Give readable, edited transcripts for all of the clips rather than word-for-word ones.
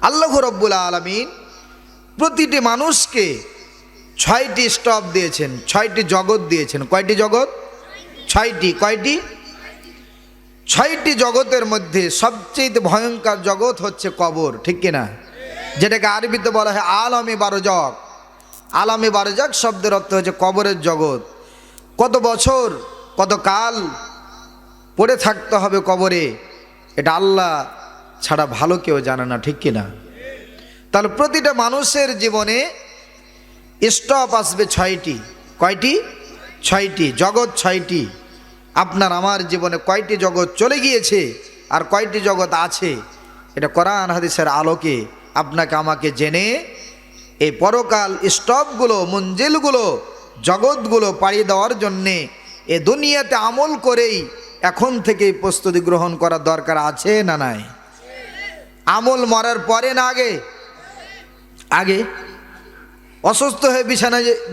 আল্লাহ রাব্বুল আলামিন প্রতিটি মানুষকে 6টি স্টপ দিয়েছেন, 6টি জগৎ দিয়েছেন। কয়টি জগৎ? 6টি। কয়টি? 6টি জগতের মধ্যে সবচেয়ে ভয়ঙ্কর জগৎ হচ্ছে কবর, ঠিক কিনা? যেটাকে আরবিতে বলা হয় আলামে বারজাক। আলামে বারজাক শব্দের অর্থ হচ্ছে কবরের জগৎ। কত বছর কত কাল পড়ে থাকতে হবে কবরে, এটা আল্লাহ ছাড়া ভালো কেউ জানে না, ঠিক কিনা? তাহলে প্রতিটা মানুষের জীবনে স্টপ আসবে 6টি। কয়টি? 6টি জগৎ। 6টি। আপনার আমার জীবনে কয়টি জগৎ চলে গিয়েছে আর কয়টি জগৎ আছে, এটা কোরআন হাদিসের আলোকে আপনাকে আমাকে জেনে এই পরকাল স্টপগুলো, মঞ্জিলগুলো, জগৎগুলো পাড়ি দেওয়ার জন্যে এ দুনিয়াতে আমল করেই এখন থেকেই প্রস্তুতি গ্রহণ করার দরকার আছে না নাই? আমল মরার পরে না আগে? আগে। অসুস্থ হয়ে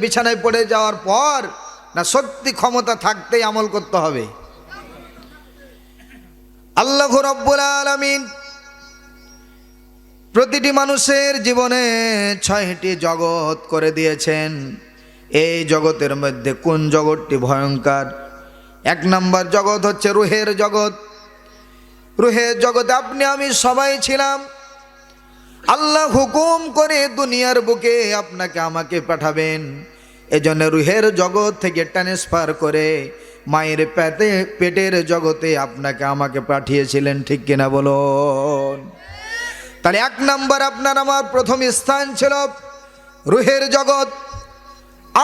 বিছানায় পড়ে যাওয়ার পর, না শক্তি ক্ষমতা থাকতেই আমল করতে হবে? আল্লাহ রাব্বুল আলামিন প্রতিটি মানুষের জীবনে 6টি জগৎ করে দিয়েছেন। এই জগতের মধ্যে কোন জগৎটি ভয়ঙ্কর? 1 নম্বর জগৎ হচ্ছে রুহের জগৎ। রুহের জগতে আপনি আমি সবাই ছিলাম। আল্লাহ হুকুম করে দুনিয়ার বুকে আপনাকে আমাকে পাঠাবেন, এজন্য রুহের জগৎ থেকে ট্রান্সফার করে মায়ের পেটের জগতে আপনাকে আমাকে পাঠিয়েছিলেন, ঠিক কিনা বলুন? তাহলে 1 নম্বর আপনার আমার প্রথম স্থান ছিল রুহের জগৎ।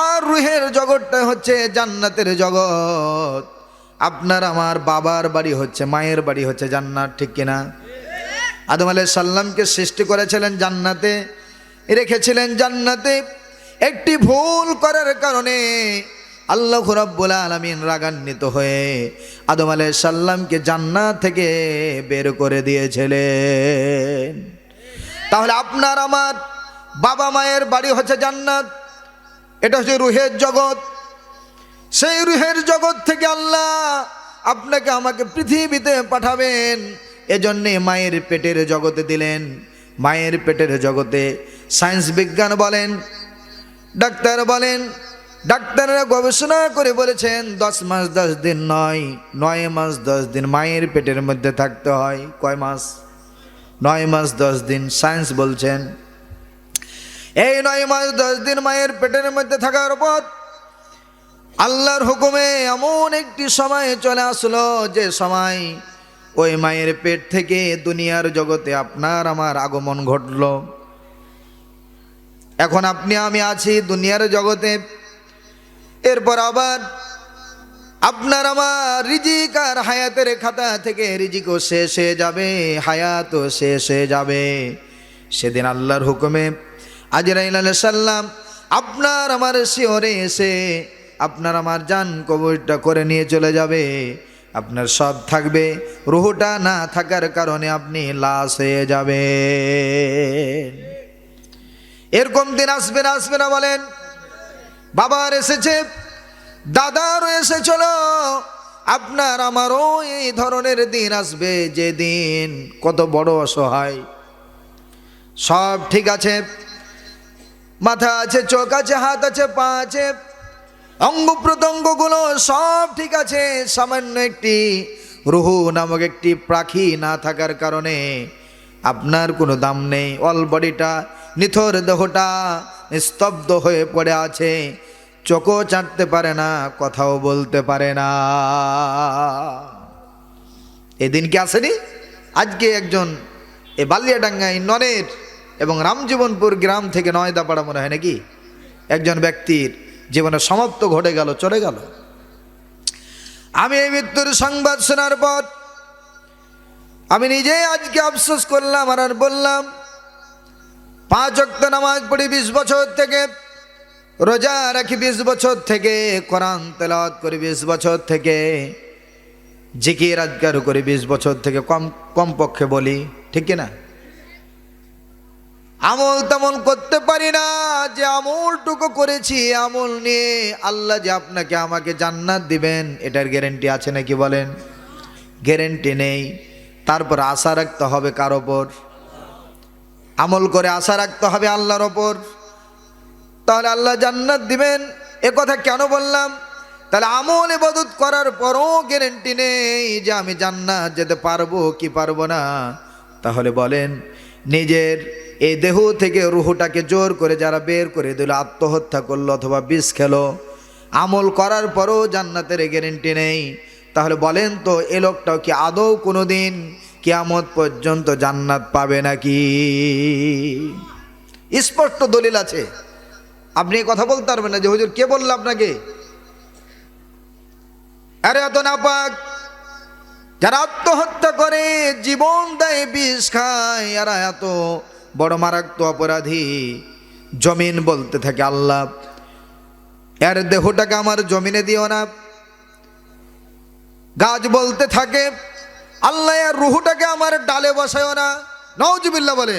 আর রুহের জগৎটা হচ্ছে জান্নাতের জগৎ। আপনার আমার বাবার বাড়ি হচ্ছে, মায়ের বাড়ি হচ্ছে জান্নাত, ঠিক কিনা? আদম আলাইহিস সালামকে সৃষ্টি করেছিলেন জান্নাতে, রেখেছিলেন জান্নাতে। একটি ভুল করার কারণে আল্লাহ রাব্বুল আলামিন রাগান্বিত হয়ে আদম আলাইহিস সালামকে জান্নাত থেকে বের করে দিয়েছিলেন। তাহলে আপনার আমার বাবা মায়ের বাড়ি হচ্ছে জান্নাত, এটা হচ্ছে রুহের জগৎ। সেই রুহের জগৎ থেকে আল্লাহ আপনাকে আমাকে পৃথিবীতে পাঠাবেন, এজন্যে মায়ের পেটের জগতে দিলেন। মায়ের পেটের জগতে সায়েন্স বিজ্ঞান বলেন, ডাক্তার বলেন, ডাক্তাররা গবেষণা করে বলেছেন 10 মাস 10 দিন নয়, 9 মাস 10 দিন মায়ের পেটের মধ্যে থাকতে হয়। কয় মাস? 9 মাস 10 দিন। সায়েন্স বলছেন এই 9 মাস 10 দিন মায়ের পেটের মধ্যে থাকার পর আল্লাহর হুকুমে এমন একটি সময় চলে আসলো, যে সময় ওই মায়ের পেট থেকে দুনিয়ার জগতে আপনার আমার আগমন ঘটল। এখন আপনি আমি আছি দুনিয়ার জগতে, এরপর আবার আপনার আমার রিজিক আর হায়াতের খাতা থেকে রিজিকও শেষ হয়ে যাবে, হায়াতও শেষ হয়ে যাবে। সেদিন আল্লাহর হুকুমে আজরাইল আলাইহিস সালাম আপনার আমার শিয়রে এসে আপনার আমার জান কবজটা করে নিয়ে চলে যাবে। আপনার সব থাকবে, রুহটা না থাকার কারণে আপনি লাশ হয়ে যাবেন। এরকম দিন আসবে না? আসবে না বলেন? বাবার এসেছে, দাদারও এসেছিল, আপনার আমারও এই ধরনের দিন আসবে, যে দিন কত বড় অসহায়। সব ঠিক আছে, মাথা আছে, চোখ আছে, হাত আছে, পা আছে, অঙ্গ প্রত্যঙ্গগুলো সব ঠিক আছে, সামান্য একটি রুহু নামক একটি পাখি না থাকার কারণে আপনার কোনো দাম নেই। অল বডিটা, নিথর দেহটা স্তব্ধ হয়ে পড়ে আছে, চোখও চাটতে পারে না, কথাও বলতে পারে না। এদিন কি আসেনি? আজকে একজন এই বালিয়াডাঙ্গায় ননের এবং রামজীবনপুর গ্রাম থেকে নয়দাপাড়া মনে হয় নাকি, একজন ব্যক্তির জীবনে সমাপ্ত ঘটে গেল, চলে গেল। আমি এই মৃত্যুর সংবাদ শোনার পর আমি নিজে আজকে আফসোস করলাম আর বললাম, 5 ওয়াক্ত নামাজ পড়ি 20 বছর থেকে, রোজা রাখি 20 বছর থেকে, কোরআন তেলাওয়াত করি 20 বছর থেকে, জিকির আজকার করি 20 বছর থেকে, কমপক্ষে বলি, ঠিক কিনা? আমল তেমন করতে পারি না। যে আমলটুকু করেছি, আমল নিয়ে আল্লাহ যে আপনাকে আমাকে জান্নাত দিবেন, এটার গ্যারেন্টি আছে নাকি বলেন? গ্যারেন্টি নেই। তারপর আশা রাখতে হবে কার ওপর? আমল করে আশা রাখতে হবে আল্লাহর ওপর, তাহলে আল্লাহ জান্নাত দিবেন। এ কথা কেন বললাম? তাহলে আমল ইবাদত করার পরও গ্যারান্টি নেই যে আমি জান্নাত যেতে পারবো কি পারবো না। তাহলে বলেন, নিজের এই দেহ থেকে রুহটাকে জোর করে যারা বের করে দিল, আত্মহত্যা করলো অথবা বিষ খেলো, আমল করার পরও জান্নাতের গ্যারান্টি নেই, তাহলে বলেন তো এ লোকটাও কি আদৌ কোনো দিন কিয়ামত পর্যন্ত জান্নাত পাবে নাকি? স্পষ্ট দলিল আছে। আপনি কথা বলতে পারবেন না যে হুজুর কে বলল আপনাকে? আরে এত নাপাক যারা আত্মহত্যা করে, জীবন দেয়, বিষ খায়, এরা এত বড় মারাত্মক অপরাধী। জমিন বলতে থাকে আল্লাহ এর দেহটাকে আমার জমিনে দিও না। গাছ বলতে থাকে আল্লাহ এর রুহটাকে আমার ডালে বসায়ও না। নাউজুবিল্লাহ বলে।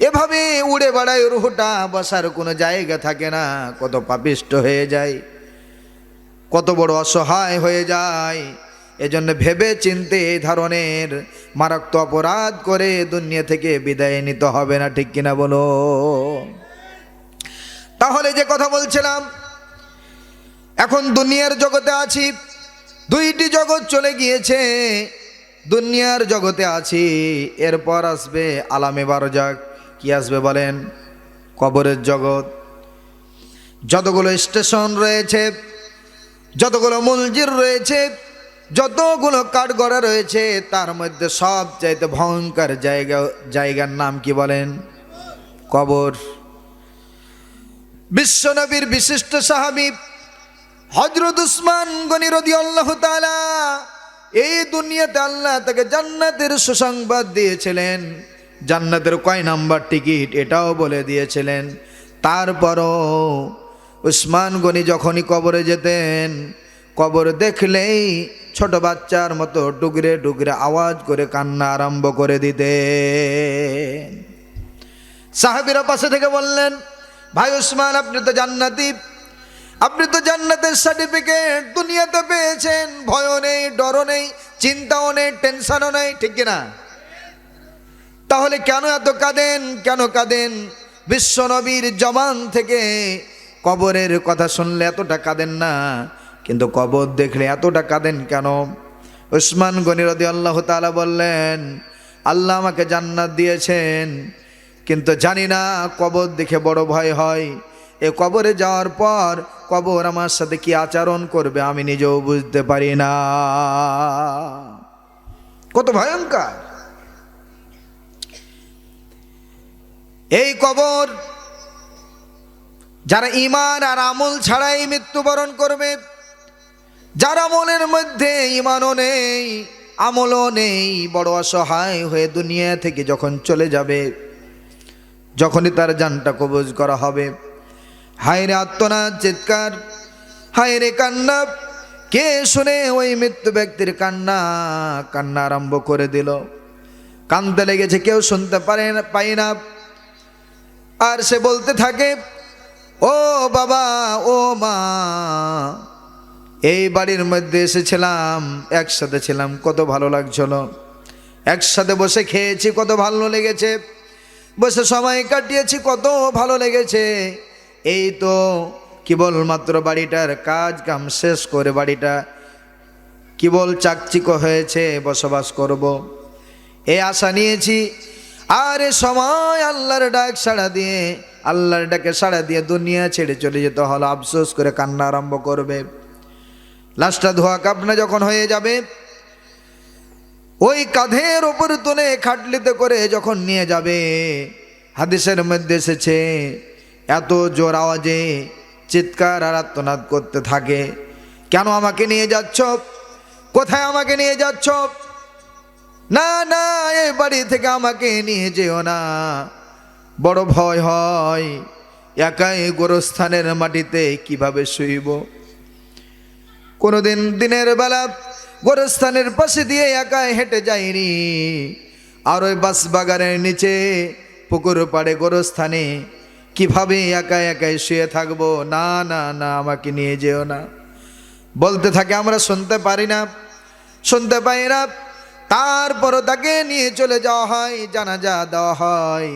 এভাবে উড়ে বেড়ায়, রুহটা বসার কোনো জায়গা থাকে না। কত পাপিষ্ট হয়ে যায়, কত বড় অসহায় হয়ে যায়। এজন্য ভেবে চিন্তে এই ধরনের মারাত্মক অপরাধ করে দুনিয়া থেকে বিদায় নিতে হবে না, ঠিক কিনা বলো? তাহলে যে কথা বলছিলাম, এখন দুনিয়ার জগতে আছি, দুইটি জগৎ চলে গিয়েছে। দুনিয়ার জগতে আছি, এরপর আসবে আলামে বারজাক। কি আসবে বলেন? কবরের জগৎ। যতগুলো স্টেশন রয়েছে, যতগুলো মঞ্জির রয়েছে, যতগুলো কাঠগড়া রয়েছে, তার মধ্যে সবচাইতে ভয়ঙ্কর জায়গার নাম কি বলেন? কবর। বিশ্বনবীর বিশিষ্ট সাহাবী হযরত উসমান গনি রাদিয়াল্লাহু তাআলা এই দুনিয়াতে আল্লাহ তাকে জান্নাতের সুসংবাদ দিয়েছিলেন। জান্নাতের কয় নাম্বার টিকিট এটাও বলে দিয়েছিলেন। তারপরও উসমান গনি যখনই কবরে যেতেন, কবর দেখলেই ছোট বাচ্চার মতো ডুগরে ডুগরে আওয়াজ করে কান্না আরম্ভ করে দিতেন। সাহাবীরা পাশে থেকে বললেন, ভাই উসমান, আপনি তো জান্নাতি, আপনি তো জান্নাতের সার্টিফিকেট দুনিয়াতে পেয়েছেন। ভয়ও নেই, ডরও নেই, চিন্তাও নেই, টেনশনও নেই, ঠিক কিনা? তাহলে কেন এত কাঁদেন? কেন কাঁদেন? বিশ্বনবীর জবান থেকে কবরের কথা শুনলে এতটা কাঁদেন না, কিন্তু কবর দেখলে এতটা কাঁদেন কেন? উসমান গনি রাদিয়াল্লাহু তাআলা বললেন, আল্লাহ আমাকে জান্নাত দিয়েছেন, কিন্তু জানি না কবর দেখে বড় ভয় হয়। এ কবরে যাওয়ার পর কবর আমার সাথে কি আচরণ করবে আমি নিজেও বুঝতে পারি না। কত ভয়ঙ্কর এই কবর! যারা ঈমান আর আমল ছাড়াই মৃত্যুবরণ করবে, যার আমলের মধ্যে ঈমানও নেই, আমলও নেই, বড় অসহায় হয়ে দুনিয়া থেকে যখন চলে যাবে, যখনই তার জানটা কবজ করা হবে, হায় রে আর্তনাদ, চিৎকার, হায় রে কান্না। কে শুনে ওই মৃত্যু ব্যক্তির কান্না? কান্না আরম্ভ করে দিল, কাঁদতে লেগেছে, কেউ শুনতে পাই না। আর সে বলতে থাকে, ও বাবা, ও মা, এই বাড়ির মধ্যে এসেছিলাম, একসাথে ছিলাম, কত ভালো লাগছিল, একসাথে বসে খেয়েছি, কত ভালো লেগেছে, বসে সময় কাটিয়েছি, কত ভালো লেগেছে। এই তো কেবলমাত্র বাড়িটার কাজ কাম শেষ করে বাড়িটা কেবল চাকচিক হয়েছে, বসবাস করব, এই আশা নিয়েছি। আর এ সময় আল্লাহর ডাক সাড়া দিয়ে, আল্লাহর ডাকে সাড়া দিয়ে দুনিয়া ছেড়ে চলে যেতে হলো। আফসোস করে কান্না আরম্ভ করবে। লাশটা ধোয়া কাপনা যখন হয়ে যাবে, ওই কাঁধের ওপর তুলে খাটলিতে করে যখন নিয়ে যাবে, হাদিসের মধ্যে এসেছে এত জোর আওয়াজে চিৎকার আর আর্তনাদ করতে থাকে, কেন আমাকে নিয়ে যাচ্ছ? কোথায় আমাকে নিয়ে যাচ্ছ? না না, এই বাড়ি থেকে আমাকে নিয়ে যেও না, বড় ভয় হয়, একাই গোরস্থানের মাটিতে কিভাবে শুইব। কোনোদিন দিনের বেলা গোরস্থানের পাশে দিয়ে একাই হেঁটে যাইনি, আর ওই বাঁশবাগানের নিচে পুকুর পাড়ে গোরস্থানে কিভাবে একা একাই শুয়ে থাকবো? না না না, আমাকে নিয়ে যেও না। বলতে থাকে, আমরা শুনতে পারি না, শুনতে পাই না, তারপরও তাকে নিয়ে চলে যাওয়া হয়, জানাজা দেওয়া হয়,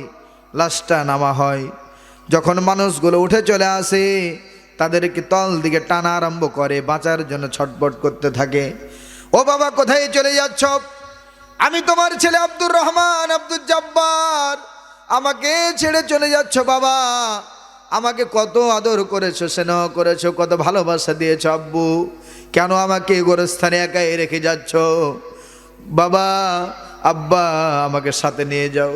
লাশটা নামা হয়। যখন মানুষগুলো উঠে চলে আসে, তাদেরকে তল দিকে টানা আরম্ভ করে, বাঁচার জন্য ছটফট করতে থাকে। ও বাবা, কোথায় চলে যাচ্ছ? আমি তোমার ছেলে আব্দুর রহমান, আব্দুল জব্বার, আমাকে ছেড়ে চলে যাচ্ছ বাবা? আমাকে কত আদর করেছো, স্নেহ করেছো, কত ভালোবাসা দিয়েছো আব্বু, কেন আমাকে গোরস্থানে একাই রেখে যাচ্ছ? বাবা, আব্বা, আমাকে সাথে নিয়ে যাও।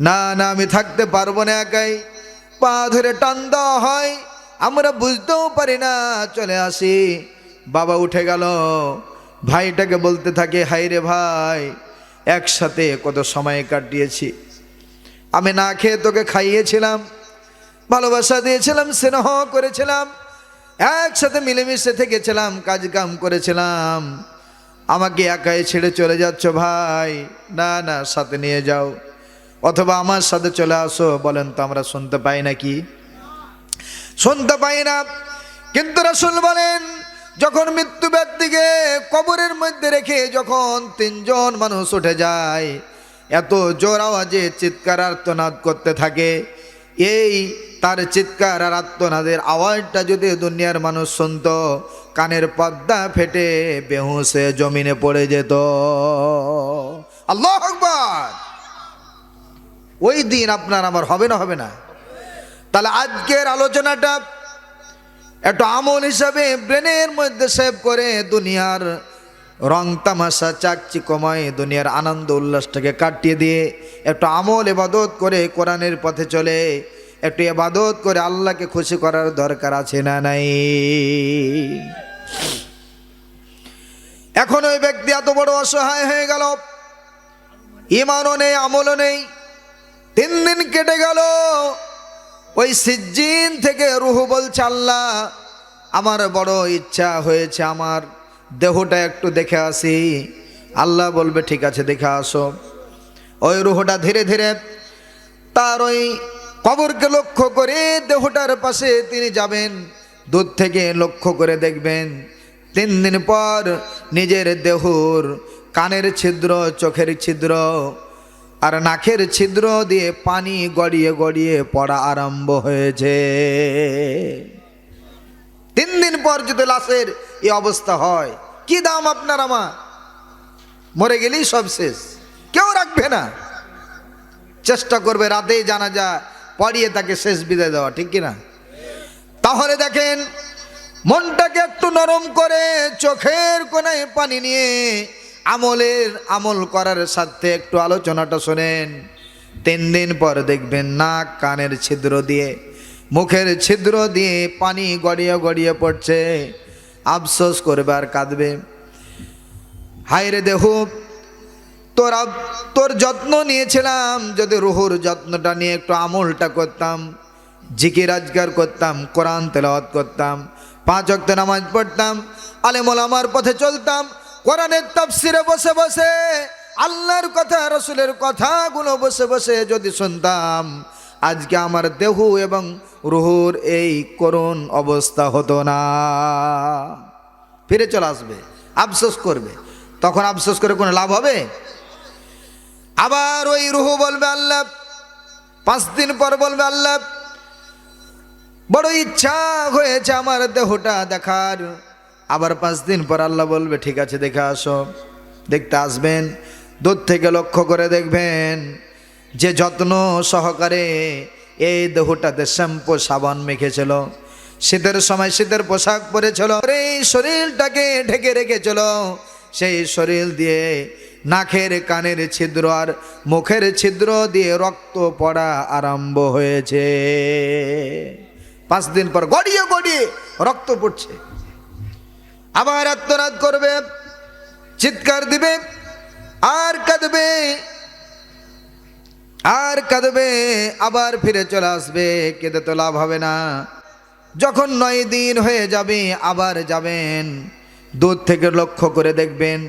না না, আমি থাকতে পারবো না একাই। পা ধরে টান দেওয়া হয়, আমরা বুঝতেও পারি না, চলে আসি। বাবা উঠে গেল, ভাইটাকে বলতে থাকে, হাই রে ভাই, একসাথে কত সময় কাটিয়েছি, আমি না খেয়ে তোকে খাইয়েছিলাম, ভালোবাসা দিয়েছিলাম, স্নেহ করেছিলাম, একসাথে মিলেমিশে থেকেছিলাম, কাজ কাম করেছিলাম, আমাকে একাই ছেড়ে চলে যাচ্ছ ভাই? না না, সাথে নিয়ে যাও, অথবা আমার সাথে চলে আসো। বলেন তো, আমরা শুনতে পাই নাকি? শুনতে পাই না। কিন্তু রাসূল বলেন, যখন মৃত্যু ব্যক্তিকে কবরের মধ্যে রেখে যখন তিনজন মানুষ উঠে যায়, এত জোর আওয়াজে চিৎকার আর্তনাদ করতে থাকে, এই তার চিৎকার আর আর্তনাদের আওয়াজটা যদি দুনিয়ার মানুষ শুনতো, কানের পর্দা ফেটে বেহুঁশে জমিনে পড়ে যেত। আল্লাহু আকবার। ওই দিন আপনার আমার হবে না? হবে না? তাহলে আজকের আলোচনাটা একটু আমল হিসাবে ব্রেনের মধ্যে সেভ করে, দুনিয়ার রং তামাশা চাকচিকময় দুনিয়ার আনন্দ উল্লাসটাকে কাটিয়ে দিয়ে একটু আমল ইবাদত করে কোরআনের পথে চলে একটু ইবাদত করে আল্লাহকে খুশি করার দরকার আছে না নাই? এখন ওই ব্যক্তি এত বড় অসহায় হয়ে গেল, ঈমানও নেই, আমলও নেই। 3 দিন কেটে গেল, ওই সিজ্জিন থেকে রূহ বলছে, আল্লাহ, আমার বড় ইচ্ছা হয়েছে, আমার দেহটা একটু দেখে আসি। আল্লাহ বলবে, ঠিক আছে, দেখে আসো। ওই রূহটা ধীরে ধীরে তার ওই কবরকে লক্ষ্য করে দেহটার পাশে তিনি যাবেন, দূর থেকে লক্ষ্য করে দেখবেন। 3 দিন পর নিজের দেহর কানের ছিদ্র, চোখের ছিদ্র আর নাকের ছিদ্র দিয়ে পানি গড়িয়ে গড়িয়ে পড়া আরম্ভ হয়েছে। 3 দিন পর যদি লাশের এই অবস্থা হয়, কি দাম আপনার আমার? মরে গেলেই সব শেষ, কেউ রাখবে না। চেষ্টা করবে রাতে জানাজা পড়িয়ে তাকে শেষ বিদায় দেওয়া, ঠিক কিনা? তাহলে দেখেন, মনটাকে একটু নরম করে চোখের কোণায় পানি নিয়ে আমল করার সাথে একটু আলোচনাটা শোনেন। 3 দিন পর দেখবেন নাক কানের ছিদ্র দিয়ে, মুখের ছিদ্র দিয়ে পানি গড়িয়ে গড়িয়ে পড়ছে। আফসোস করবে আর কাঁদবে, হায় রে দেহ, তোর যত্ন নিয়েছিলাম, যদি রুহুর যত্নটা নিয়ে একটু আমলটা করতাম, জিকির আজকার করতাম, কোরআন তেলাওয়াত করতাম, 5 ওয়াক্ত নামাজ পড়তাম, আলেম ওলামার পথে চলতাম, কোরআনের তাফসিরে বসে বসে আল্লাহর কথা, রাসূলের কথাগুলো বসে বসে যদি শুনতাম, আজকে আমার দেহ এবং রুহুর এই করুণ অবস্থা হতো না। ফিরে চলে আসবে, আফসোস করবে। তখন আফসোস করে কোনো লাভ হবে? আবার ওই রুহু বলবে আল্লাহ, 5 দিন পর বলবে আল্লাহ, বড় ইচ্ছা হয়েছে আমার দেহটা দেখার। আবার 5 দিন পর আল্লাহ বলবে, ঠিক আছে, দেখে আসো। দেখতে আসবেন, দূর থেকে লক্ষ্য করে দেখবেন যে যত্ন সহকারে এই দেহটাতে শ্যাম্পু সাবান মেখেছিল, শীতের সময় শীতের পোশাক পরেছিল, এই শরীরটাকে ঢেকে রেখেছিল, সেই শরীর দিয়ে নাকের কানের ছিদ্র আর মুখের ছিদ্র দিয়ে রক্ত পড়া আরম্ভ হয়েছে। 5 দিন পর গড়িয়ে গড়িয়ে রক্ত পড়ছে। আবার আত্মনাদ করবে, চিৎকার দিবে, আর কাঁদবে আর কাঁদবে, আবার ফিরে চলে আসবে। কেঁদে তো লাভ হবে না। যখন 9 দিন হয়ে যাবে, আবার যাবেন, দূর থেকে লক্ষ্য করে দেখবেন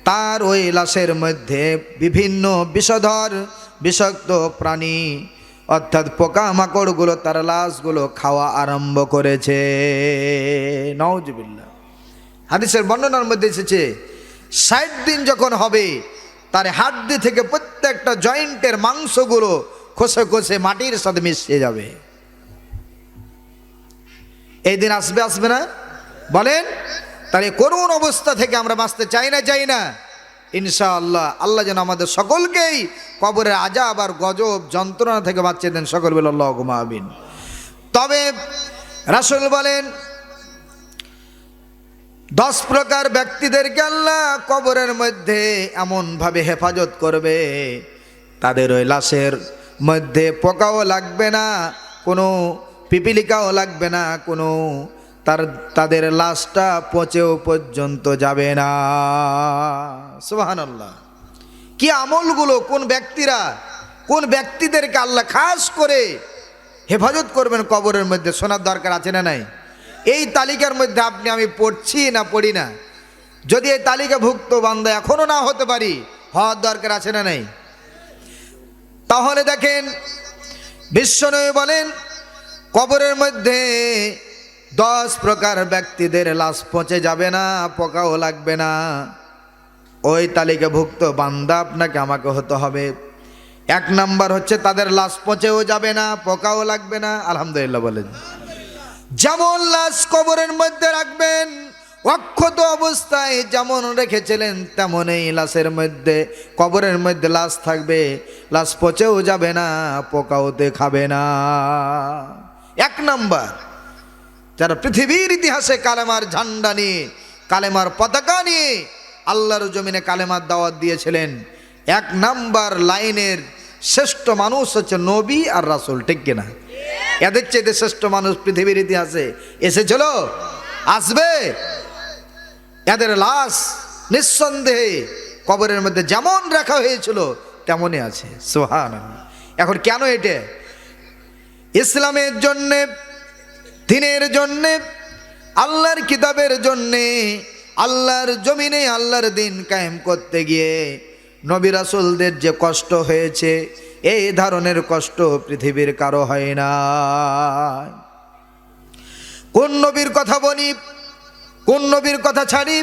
তার ওই লাশের মধ্যে বিভিন্ন বিষধর বিষাক্ত প্রাণী অর্থাৎ পোকামাকড়গুলো তার লাশগুলো খাওয়া আরম্ভ করেছে। নাউজুবিল্লাহ। হাদিসের বর্ণনার মধ্যে এসেছে, 60 দিন যখন হবে, তার হাড্ডি থেকে প্রত্যেকটা জয়েন্টের মাংসগুলো খসে খসে মাটির সাথে মিশে যাবে। এই দিন আসবে, আসবে না বলেন? তাহলে করুণ অবস্থা থেকে আমরা বাঁচতে চাই না, চাই না? ইনশাআল্লাহ আল্লাহ যেন আমাদের সকলকেই কবরের আযাব আর গজব যন্ত্রণা থেকে বাঁচিয়ে দেন। সকল বলে আল্লাহুম্মা আমিন। তবে রাসূল বলেন 10 প্রকার ব্যক্তিদেরকে আল্লাহ কবরের মধ্যে এমনভাবে হেফাজত করবে, তাদের ওই লাশের মধ্যে পোকাও লাগবে না, কোনো পিপিলিকাও লাগবে না, কোনো তাদের লাশটা পচেও পর্যন্ত যাবে না। সুবহানাল্লাহ। কি আমলগুলো, কোন ব্যক্তিরা, কোন ব্যক্তিদেরকে আল্লাহ খাস করে হেফাজত করবেন কবরের মধ্যে, শোনার দরকার আছে না নাই? এই তালিকার মধ্যে আপনি আমি পড়ছি না পড়ি না, যদি এই তালিকাভুক্ত বান্দা এখনো না হতে পারি, হওয়ার দরকার আছে না নাই? তাহলে দেখেন বিশ্বনবী বলেন কবরের মধ্যে 10 প্রকার ব্যক্তিদের লাশ পচে যাবে না, পোকাও লাগবে না। ওই তালিকাভুক্ত বান্দা আপনাকে আমাকে হতে হবে। 1 নাম্বার হচ্ছে তাদের লাশ পচেও যাবে না, পোকাও লাগবে না। আলহামদুলিল্লাহ বলেন। যেমন লাশ কবরের মধ্যে রাখবেন, অক্ষত অবস্থায় যেমন রেখেছিলেন তেমনই লাশের মধ্যে, কবরের মধ্যে লাশ থাকবে, লাশ পচেও যাবে না, পোকাও খাবে না। 1 নাম্বার যারা পৃথিবীর ইতিহাসে কালেমার ঝান্ডা নিয়ে, কালেমার পতাকা নিয়ে আল্লাহর জমিনে কালেমার দাওয়াত দিয়েছিলেন, 1 নাম্বার লাইনের শ্রেষ্ঠ মানুষ হচ্ছে নবী আর রাসূল। ঠিক কিনা? এদের চেয়ে শ্রেষ্ঠ মানুষ পৃথিবীর ইতিহাসে এসেছিল, আসবে? এদের লাশ নিঃসন্দেহে কবরের মধ্যে যেমন রাখা হয়েছিল তেমনই আছে। সুবহানাল্লাহ। এখন কেন এটা? ইসলামের জন্যে, দ্বীনের জন্যে, আল্লাহর কিতাবের জন্যে, আল্লাহর জমিনে আল্লাহর দ্বীন কায়েম করতে গিয়ে নবী রাসূলদের যে কষ্ট হয়েছে, এই ধরনের কষ্ট পৃথিবীর কারো হয় না। কোন নবীর কথা বলি, কোন নবীর কথা ছাড়ি?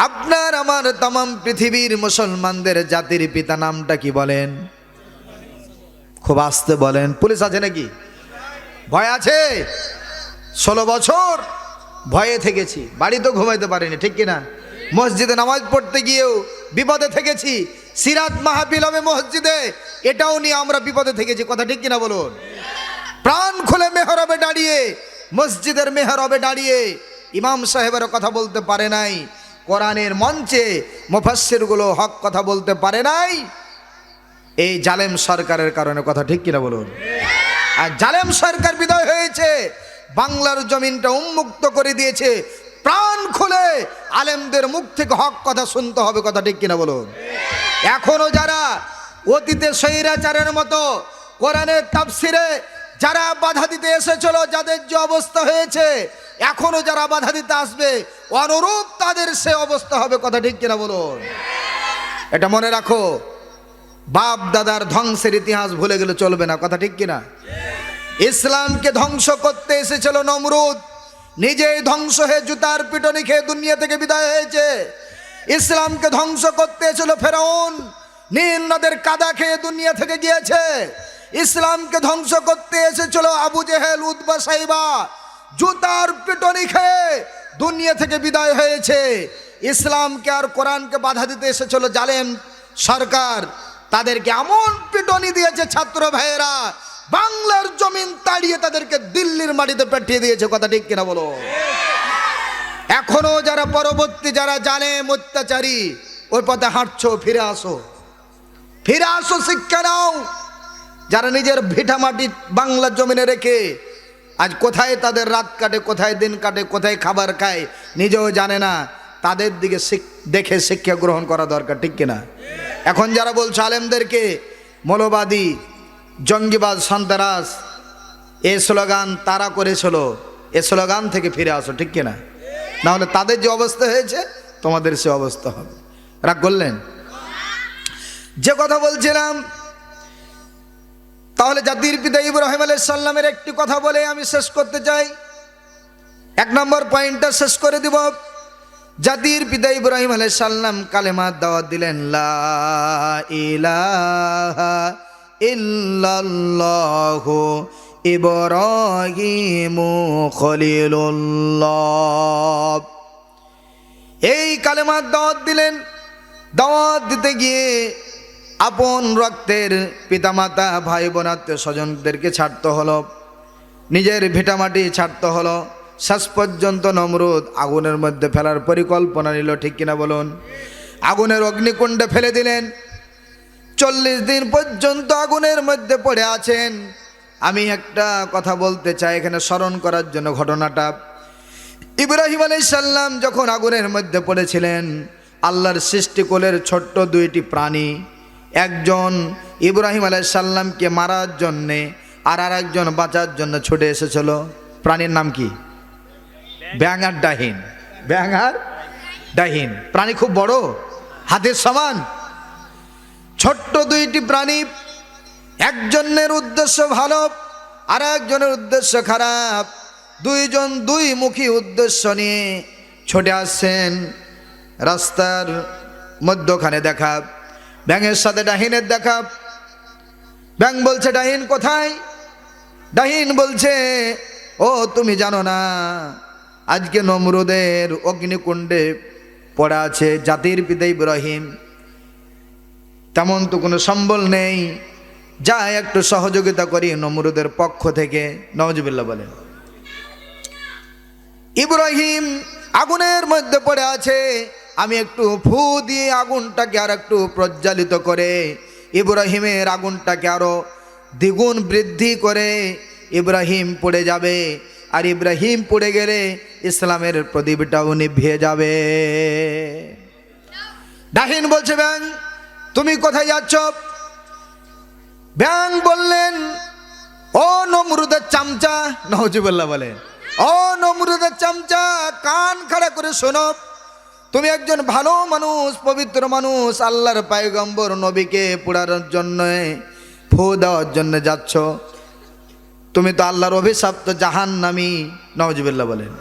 আপনার আমার তামাম পৃথিবীর মুসলমানদের জাতির পিতা নামটা কি বলেন? খুব আস্তে বলেন, পুলিশ আছে নাকি? ভয় আছে? 16 বছর ভয়ে থেকেছি, বাড়িতেও ঘুমাইতে পারিনি। ঠিক কিনা? মসজিদে নামাজ পড়তে গিয়েও বিপদে থেকেছি, সিরাত মাহফিল হবে মসজিদে, এটাও নিয়ে আমরা বিপদে থেকেছি। কথা ঠিক কিনা বলুন? প্রাণ খুলে মেহরাবে দাঁড়িয়ে, মসজিদের মেহরাবে দাঁড়িয়ে ইমাম সাহেবের কথা বলতে পারে নাই, কোরআনের মঞ্চে মুফাসসিরগুলো হক কথা বলতে পারে নাই, এই জালেম সরকারের কারণে। কথা ঠিক কিনা বলুন? আর জালেম সরকার বিদায় হয়েছে, বাংলার জমিনটা উন্মুক্ত করে দিয়েছে, প্রাণ খুলে আলেমদের মুখ থেকে হক কথা শুনতে হবে। কথা ঠিক কিনা বলুন? এখনো যারা অতীতে স্বৈরাচারের মতো কোরআনের তাফসিরে যারা বাধা দিতে এসেছিল, যাদের যে অবস্থা হয়েছে, এখনো যারা বাধা দিতে আসবে অনুরূপ তাদের সে অবস্থা হবে। কথা ঠিক কিনা বলুন? এটা মনে রাখো, বাপ দাদার ধ্বংসের ইতিহাস ভুলে গেলে চলবে না। কথা ঠিক কিনা? ইসলামকে ধ্বংস করতে এসেছিল নমরুদ, নিজেই ধ্বংস হয়ে জুতার পিটনি খেয়ে দুনিয়া থেকে বিদায় হয়েছে। ইসলামকে ধ্বংস করতে এসেছিল ফেরাউন, নীল নদের কাদা খেয়ে দুনিয়া থেকে গিয়েছে। ইসলামকে ধ্বংস করতে এসেছিল আবু জেহেল, উতবা, সাইবা, জুতার পিটনি খেয়ে দুনিয়া থেকে বিদায় হয়েছে। ইসলামকে আর কোরআনকে বাধা দিতে এসেছিল জালেম সরকার, তাদেরকে এমন পিটনি দিয়েছে ছাত্র ভাইয়েরা, বাংলার জমিন তাড়িয়ে তাদেরকে দিল্লির মাটিতে পাঠিয়ে দিয়েছে। কথা ঠিক কিনা বলো? এখনো যারা পরবর্তী যারা জালেম অত্যাচারী ওই পথে হাঁটছো, ফিরে আসো, ফিরে আসো, শিক্ষা নাও। যারা নিজের ভিটা মাটি বাংলার জমিনে রেখে আজ কোথায় তাদের রাত কাটে, কোথায় দিন কাটে, কোথায় খাবার খায় নিজেও জানে না, তাদের দিকে দেখে শিক্ষা গ্রহণ করা দরকার। ঠিক কিনা? এখন যারা বলছে আলেমদেরকে মৌলবাদী, জঙ্গিবাদ, সন্ত্রাস, এই স্লোগান তারা করেছিল, এই স্লোগান থেকে ফিরে আসো। ঠিক কিনা? না হলে তাদের যে অবস্থা হয়েছে তোমাদের সে অবস্থা হবে। রাগ করলেন? যে কথা বলছিলাম, তাহলে জাতির পিতা ইব্রাহিম আলাইহিস সালামের একটি কথা বলে আমি শেষ করতে চাই। 1 নম্বর পয়েন্টটা শেষ করে দিব। জাতির পিতা ইব্রাহিম আলাইহিস সালাম কালেমার দাওয়াত দিলেন, লা ইলাহা ইল্লাল্লাহু ইব্রাহিমু খলিলুল্লাহ। এই কালেমার দাওয়াত দিলেন। দাওয়াত দিতে গিয়ে আপন রক্তের পিতামাতা ভাই বোন আত্মীয় স্বজনদেরকে ছাড়তে হলো, নিজের ভিটামাটি ছাড়তে হলো। শেষ পর্যন্ত নমরুদ আগুনের মধ্যে ফেলার পরিকল্পনা নিল, ঠিক কিনা বলুন? আগুনের অগ্নিকুণ্ডে ফেলে দিলেন। 40 দিন পর্যন্ত আগুনের মধ্যে পড়ে আছেন। আমি একটা কথা বলতে চাই এখানে স্মরণ করার জন্য ঘটনাটা। ইব্রাহিম আলাইহিস সালাম যখন আগুনের মধ্যে পড়েছিলেন, আল্লাহর সৃষ্টিকুলের ছোট্ট 2টি প্রাণী, একজন ইব্রাহিম আলাইহিস সালামকে মারার জন্যে আর আরেকজন বাঁচার জন্য ছুটে এসেছিল। প্রাণীর নাম কি? ব্যাঙ আর ডাহিন। ব্যাঙ আর ডাহিন প্রাণী খুব বড়, হাতের সমান। ছোট্ট 2টি প্রাণী, একজনের উদ্দেশ্য ভালো আর একজনের উদ্দেশ্য খারাপ। দুইজন দুই মুখী উদ্দেশ্য নিয়ে ছুটে আসছেন। রাস্তার মধ্যখানে দেখা ব্যাঙের সাথে ডাহিনের দেখা। ব্যাঙ বলছে, ডাহিন কোথায়? ডাহিন বলছে, ও তুমি জানো না আজকে নমরুদের অগ্নিকুণ্ডে পড়ে আছে জাতির পিতা ইব্রাহিম, তেমন তো কোনো সম্বল নেই, যা একটু সহযোগিতা করি নমরুদের পক্ষ থেকে। নওয়াজুবিল্লাহ বলেন। ইব্রাহিম আগুনের মধ্যে পড়ে আছে, আমি একটু ফু দিয়ে আগুনটাকে আর একটু প্রজ্বালিত করে ইব্রাহিমের আগুনটাকে আরো দ্বিগুণ বৃদ্ধি করে ইব্রাহিম পড়ে যাবে। আর ইব্রাহিম পড়ে গেলে ইসলামের প্রদীপটাও নিভিয়ে যাবে। ডাহিন বলছে, ব্যাং তুমি কোথায় যাচ্ছ? ব্যাং বললেন, ও নমরুদের চামচা। নাউজুবিল্লাহ বলেন। ও নমরুদের চামচা, কান খাড়া করে শোনো। তুমি একজন ভালো মানুষ, পবিত্র মানুষ, আল্লাহর পয়গম্বর নবীকে পোড়ানোর জন্য, ফু দেওয়ার জন্য যাচ্ছ। তুমি তো আল্লাহর অভিশপ্ত জাহান্নামী। নাউজুবিল্লাহ বলেন।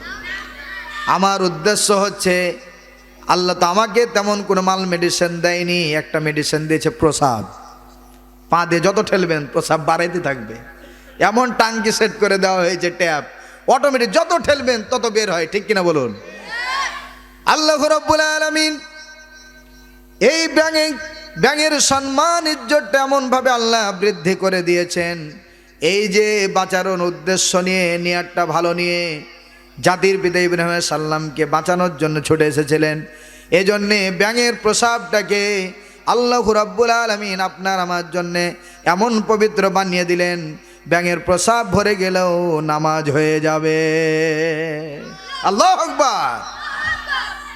আমার উদ্দেশ্য হচ্ছে, আল্লাহ তো আমাকে তেমন কোনো মাল মেডিসিন দেয়নি, একটা মেডিসিন দিয়েছে প্রসাব। পা দিয়ে যত ঠেলবেন প্রসাব বাড়াইতে থাকবে, এমন টাঙ্কি সেট করে দেওয়া হয়েছে, ট্যাপ অটোমেটিক, যত ঠেলবেন তত বের হয়, ঠিক কিনা বলুন? আল্লাহ রাব্বুল আলামিন এই ব্যাঙের সম্মান ইজ্জতটা এমন ভাবে আল্লাহ বৃদ্ধি করে দিয়েছেন। এই যে বাঁচানোর উদ্দেশ্য নিয়ে, নিয়াতটা ভালো নিয়ে জাতির পিতা ইব্রাহিম আলাইহিস সালামকে বাঁচানোর জন্য ছুটে এসেছিলেন। এজন্যে ব্যাঙের প্রসাবটাকে আল্লাহ রাব্বুল আলামিন আপনার আমার জন্যে এমন পবিত্র বানিয়ে দিলেন, ব্যাঙের প্রসাব ভরে গেলেও নামাজ হয়ে যাবে। আল্লাহু আকবার।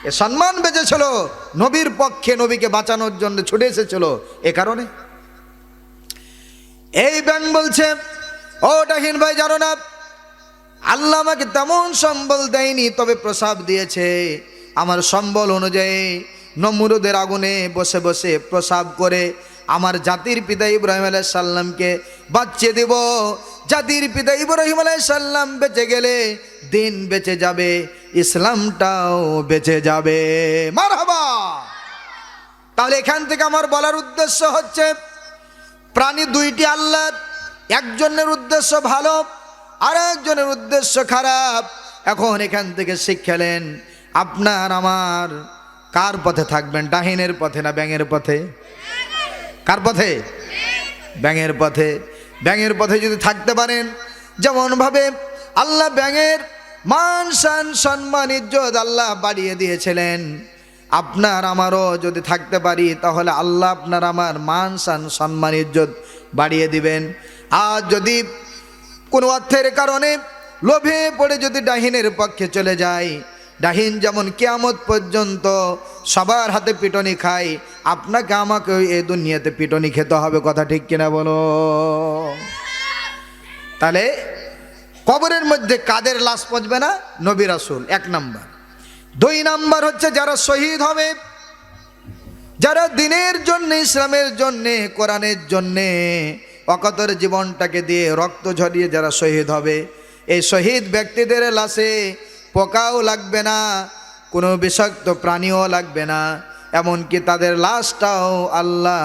এ সম্মান বেঁচেছিল নবীর পক্ষে, নবীকে বাঁচানোর জন্য ছুটে এসেছিল। এ কারণে এই ব্যাঙ বলছে, ও ডাহিন ভাই জানো না, আল্লাহ আমাকে তেমন সম্বল দেয়নি, তবে প্রসাব দিয়েছে। আমার সম্বল অনুযায়ী নমরুদের আগুনে বসে বসে প্রসাব করে আমার জাতির পিতা ইব্রাহিম আলাইহিস সালামকে বাঁচিয়ে দেব। জাতির পিতা ইব্রাহিম আলাইহিস সালাম বেঁচে গেলে দিন বেঁচে যাবে, ইসলামটাও বেঁচে যাবে। মারহাবা। তাহলে এখান থেকে আমার বলার উদ্দেশ্য হচ্ছে, প্রাণী 2টি আল্লাহ, একজনের উদ্দেশ্য ভালো আর একজনের উদ্দেশ্য খারাপ। এখন এখান থেকে শিক্ষালেন, আপনার আমার কার পথে থাকবেন? ডাহিনের পথে না ব্যাঙের পথে? কার পথে? ব্যাঙের পথে। ব্যাঙের পথে যদি থাকতে পারেন, যেমন ভাবে আল্লাহ ব্যাঙের মান শান সম্মান ইজ্জত আল্লাহ বাড়িয়ে দিয়েছিলেন, আপনার আমারও যদি থাকতে পারি তাহলে আল্লাহ আপনার আমার মান শান সম্মান ইজ্জত বাড়িয়ে দিবেন। আর যদি কোনো অর্থের কারণে লোভে পড়ে যদি ডাহিনের পক্ষে চলে যায়, ডাহিন যেমন কিয়ামত পর্যন্ত সবার হাতে পিটনি খায়, আপনাকে আমাকে এই দুনিয়াতে পিটনি খেতে হবে। কথা ঠিক কিনা বলো? তাহলে কবরের মধ্যে কাদের লাশ পচবে না? নবী রাসূল, 1 নাম্বার। 2 নাম্বার হচ্ছে যারা শহীদ হবে, যারা দিনের জন্য, ইসলামের জন্য, কোরআনের জন্য অকাতর জীবনটাকে দিয়ে রক্ত ঝরিয়ে যারা শহীদ হবে, এই শহীদ ব্যক্তিদের লাশে পোকাও লাগবে না, কোনো বিষাক্ত প্রাণীও লাগবে না, এমনকি তাদের লাশটাও আল্লাহ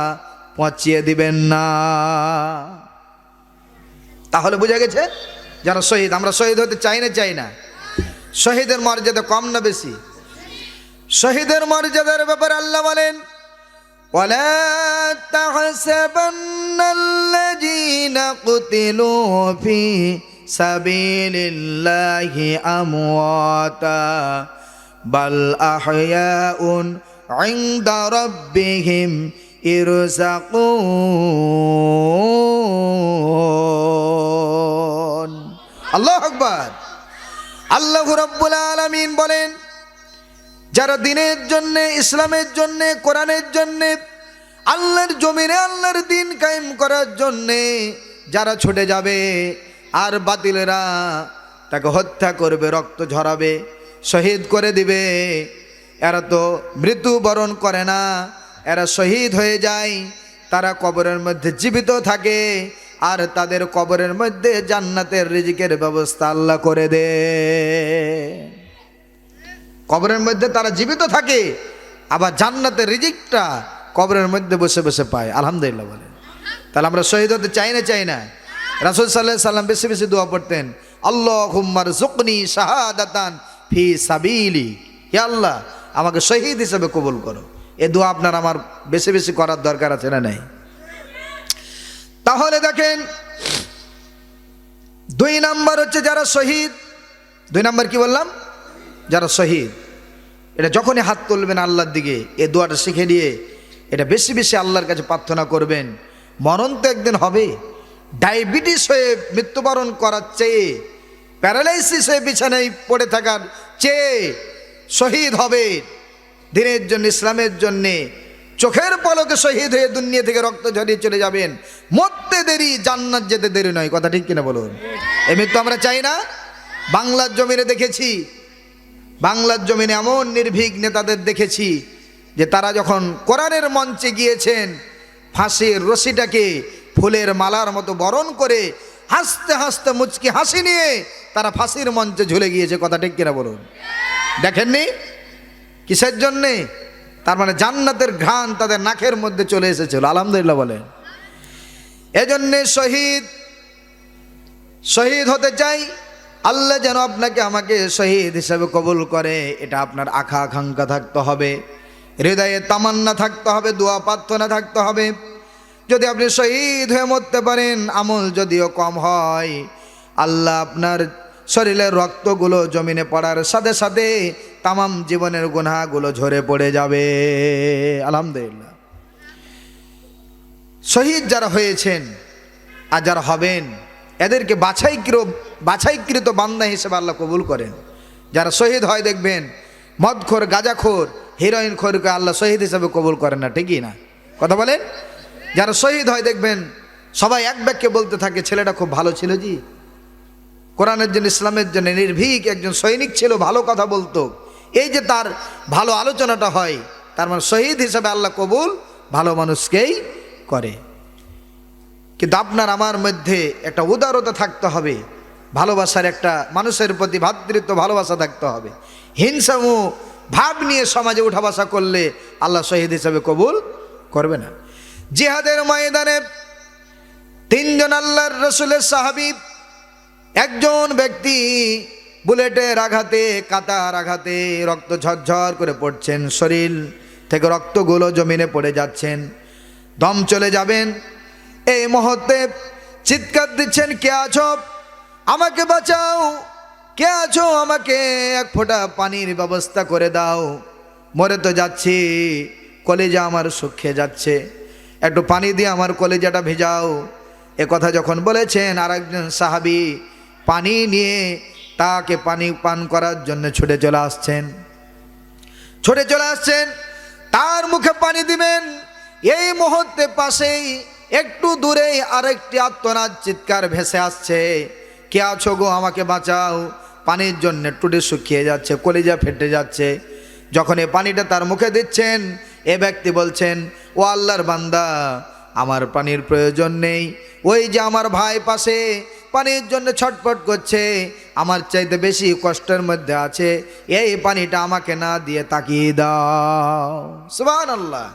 পচিয়ে দিবেন না। তাহলে বোঝা গেছে যারা শহীদ, আমরা শহীদ হতে চাই না? শহীদের মর্যাদা কম না বেশি? শহীদের মর্যাদার ব্যাপারে আল্লাহ বলেন, ওয়ালা তাহসাবান্নাল্লাযীনা কুতিলু ফি সাবিলিল্লাহি আমওয়াতা বাল আহইয়াউন ইনদা রাব্বিহিম ইরযাকুন। আল্লাহু আকবার। আল্লাহ রাব্বুল আলামিন বলেন, যারা দিনের জন্য, ইসলামের জন্য, কোরআনের জন্য, আল্লাহর জমিনে আল্লাহর দিন কায়েম করার জন্য যারা ছুটে যাবে আর বাতিলেরা তাকে হত্যা করবে, রক্ত ঝরাবে, শহীদ করে দিবে, এরা তো মৃত্যুবরণ করে না, এরা শহীদ হয়ে যায়। তারা কবরের মধ্যে জীবিত থাকে আর তাদের কবরের মধ্যে জান্নাতের রিজিকের ব্যবস্থা আল্লাহ করে দেয়। কবরের মধ্যে তারা জীবিত থাকে, আবার জান্নাতের রিজিকটা কবরের মধ্যে বসে বসে পায়। আলহামদুলিল্লাহ বলেন। তাহলে আমরা শহীদ হতে চাই না? রাসূল সাল্লাল্লাহু আলাইহি সাল্লাম বেশি বেশি দোয়া পড়তেন, আল্লাহুম্মা রযুকনি শাহাদাতান ফি সাবিলি। হে আল্লাহ, আমাকে শহীদ হিসেবে কবুল করো। এই দোয়া আপনার আমার বেশি বেশি করার দরকার আছে না নাই? তাহলে দেখেন, 2 নাম্বার হচ্ছে যারা শহীদ। 2 নাম্বার কি বললাম? যারা শহীদ। এটা যখনই হাত তুলবেন আল্লাহর দিকে, এই দোয়াটা শিখে নিয়ে এটা বেশি বেশি আল্লাহর কাছে প্রার্থনা করবেন। মরণ তো একদিন হবে। ডায়াবেটিস হয়ে মৃত্যুবরণ করার চেয়ে, প্যারালাইসিস হয়ে বিছানায় পড়ে থাকার চেয়ে শহীদ হবে দিনের জন্য, ইসলামের জন্যে। চোখের পলকে শহীদ হয়ে দুনিয়া থেকে রক্ত ঝরিয়ে চলে যাবেন। মরতে দেরি, জান্নাত যেতে দেরি নয়। কথা ঠিক কিনা বলুন? এই মৃত্যু আমরা চাই না? বাংলার জমিনে দেখেছি, বাংলার জমিনে এমন নির্ভীক নেতাদের দেখেছি যে তারা যখন কোরআনের মঞ্চে গিয়েছেন, ফাঁসির রশিটাকে ফুলের মালার মতো বরণ করে হাসতে হাসতে মুচকি হাসি নিয়ে তারা ফাঁসির মঞ্চে ঝুলে গিয়েছে। কথা ঠিক কিনা বলুন? দেখেননি? কিসের জন্যে? তার মানে জান্নাতের ঘ্রাণ তাদের নাকের মধ্যে চলে এসেছিল। আলহামদুলিল্লাহ বলেন। এজন্যে শহীদ হতে চাই। আল্লাহ যেন আপনাকে আমাকে শহীদ হিসেবে কবুল করে, এটা আপনার আকাঙ্ক্ষা থাকতে হবে, হৃদয়ে তামান্না থাকতে হবে, দোয়া প্রার্থনা থাকতে হবে। যদি আপনি শহীদ হয়ে মরতে পারেন, আমল যদিও কম হয়, আল্লাহ আপনার শরীরের রক্তগুলো জমিনে পড়ার সাথে সাথে তামাম জীবনের গুনাহগুলো ঝরে পড়ে যাবে। আলহামদুলিল্লাহ। শহীদ যারা হয়েছেন আর যারা হবেন, এদেরকে বাছাইকৃত বান্দা হিসেবে আল্লাহ কবুল করেন। যারা শহীদ হয় দেখবেন, মদখোর, গাঁজাখোর, হিরোইন খোরকে আল্লাহ শহীদ হিসেবে কবুল করেন না। ঠিকই না? কথা বলেন। যারা শহীদ হয় দেখবেন সবাই এক বাক্যে বলতে থাকে, ছেলেটা খুব ভালো ছিল জি, কোরআনের জন্য, ইসলামের জন্য নির্ভীক একজন সৈনিক ছিল, ভালো কথা বলতো। এই যে তার ভালো আলোচনাটা হয়, তার মানে শহীদ হিসেবে আল্লাহ কবুল ভালো মানুষকেই করে। কিন্তু আপনার আমার মধ্যে একটা উদারতা থাকতে হবে, ভালোবাসার একটা, মানুষের প্রতি ভ্রাতৃত্ব ভালোবাসা থাকতে হবে। হিংসামু ভাব নিয়ে সমাজে উঠা বসা করলে আল্লাহ শহীদ হিসেবে কবুল করবে না। জিহাদের ময়দানে 3 জন আল্লাহর রাসূলের সাহাবী, একজন ব্যক্তি বুলেটের আঘাতে, কাঁটার আঘাতে রক্ত ঝরঝর করে পড়ছেন, শরীর থেকে রক্তগুলো জমিনে পড়ে যাচ্ছেন, দম চলে যাবেন। এই মুহূর্তে চিৎকার দিচ্ছেন, কে আছো? আমাকে বাঁচাও, কে আছো? আমাকে এক ফোঁটা পানির ব্যবস্থা করে দাও, মরে তো যাচ্ছি, কলেজা আমার শুকিয়ে যাচ্ছে, একটু পানি দিয়ে আমার কলেজাটা ভিজাও। এ কথা যখন বলেছেন, আর একজন সাহাবী পানি নিয়ে তাকে পানি পান করার জন্য ছুটে চলে আসছেন, তার মুখে পানি দিবেন। এই মুহূর্তে পাশেই একটু দূরেই আরেকটি আর্তনাদ চিৎকার ভেসে আসছে, কে আছো গো? আমাকে বাঁচাও, পানির জন্য টুটে শুকিয়ে যাচ্ছে, কলিজা ফেটে যাচ্ছে। যখন এই পানিটা তার মুখে দিচ্ছেন, এ ব্যক্তি বলছেন, ও আল্লাহর বান্দা, আমার পানির প্রয়োজন নেই, ওই যে আমার ভাই পাশে পানির জন্য ছটফট করছে, আমার চাইতে বেশি কষ্টের মধ্যে আছে, এই পানিটা আমাকে না দিয়ে তাকিয়ে দাও। সুবহানাল্লাহ।